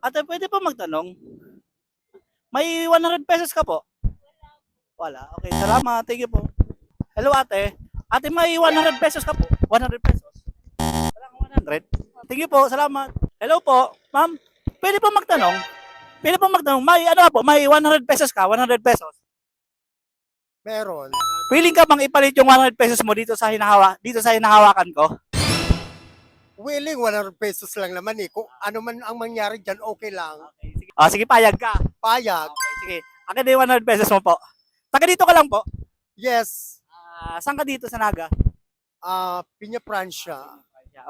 Ate, pwede po magtanong? May 100 pesos ka po? Wala. Okay, salamat. Thank you po. Hello ate. Ate, may 100 pesos ka po? 100 pesos? Wala kang 100? Thank you po. Salamat. Hello po. Ma'am, pwede po magtanong? Pwede po magtanong. May ano po? May 100 pesos ka? 100 pesos? Meron. Willing ka bang ipalit yung 100 pesos mo dito sa hinahawakan ko? Willing, 100 pesos lang naman eh. Kung ano man ang mangyari dyan, okay lang. Okay, sige. Ah, sige, payag ka. Payag. Okay, sige. Akin na yung 100 pesos mo po. Taga dito ka lang po. Yes. Saan ka dito sa Naga? Piña Francia.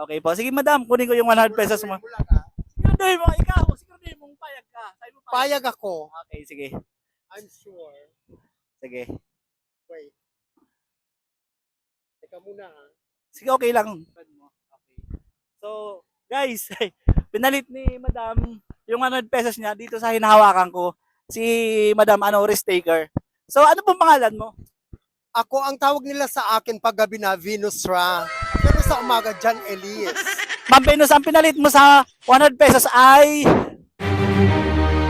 Okay po. Sige, madam, kunin ko yung 100 pesos mo. Siguraduhin mo, ikaw. Siguraduhin mong payag ka. Sabi mo Payag ako. Okay, sige. I'm sure. Sige. Wait. Teka muna ha. Sige, okay lang. Okay. So, guys, pinalit ni madam yung 100 pesos niya dito sa hinahawakan ko. Si madam, risk taker. So, ano pong pangalan mo? Ako, ang tawag nila sa akin paggabi na Venus Ra. Pero sa umaga, John Elias. Ma'am Venus, ang pinalit mo sa 100 pesos ay...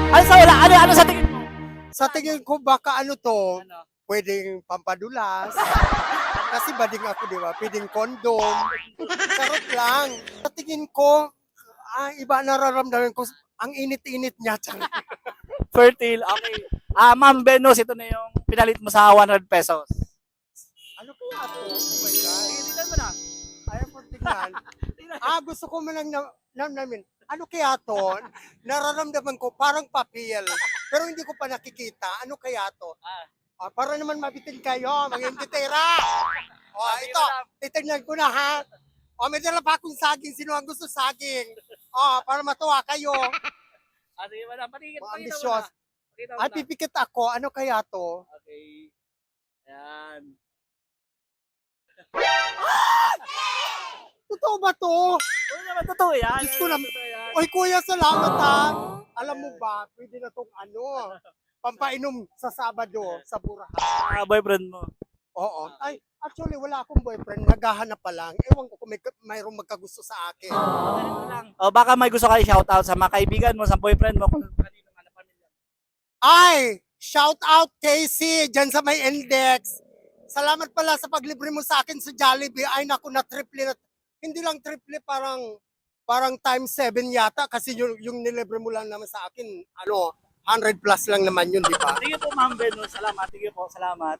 Ano sa wala? Ano sa tingin mo? Sa tingin ko, baka ano to, Ano? pwedeng pampadulas. Kasi bading ako, di ba? Pwedeng kondom. Charot lang. Sa tingin ko, iba nararamdaman ko, ang init-init niya. Fertile, okay. Ma'am Venus, ito na yung pinalit mo sa 100 pesos. Ano kaya ito? Oh my God. Sige, tignan mo na. Ayaw ko tingnan. Gusto ko man lang namin. Ano kaya to? Nararamdaman ko parang papel. Pero hindi ko pa nakikita. Ano kaya to? Para naman mabitin kayo, mga imbitera. Ito, titignan ko na ha. May dala pa akong saging. Sino ang gusto saging? Para matuwa kayo. Sige, madam, pakita mo Ambisyon. na. Pakita mo na. Pipikit ako. Ano kaya to? Okay. Ayan. Totoo ba to? Oo naman, totoo yan. Diyos ko naman. Totoo yan. Oy, kuya, salamat ha. Alam mo ba, pwede na tong pampainom sa Sabado sa Burahan. Boyfriend mo. Oo. Ay, actually, wala akong boyfriend. Naghahanap pa lang. Ewan ko kung mayroong magkagusto sa akin. Ganito lang. Baka may gusto ka i-shoutout sa mga kaibigan mo, sa boyfriend mo, kung kanino ka na pamilya. Ay, shout out Casey, dyan sa may index. Salamat pala sa paglibre mo sa akin sa Jollibee. Ay, naku, na triple na. Hindi lang triple, parang times 7 yata. Kasi yung nilibre mo lang naman sa akin, 100 plus lang naman yun, di ba? Sige po, Ma'am Venus. Salamat. Sige po, salamat.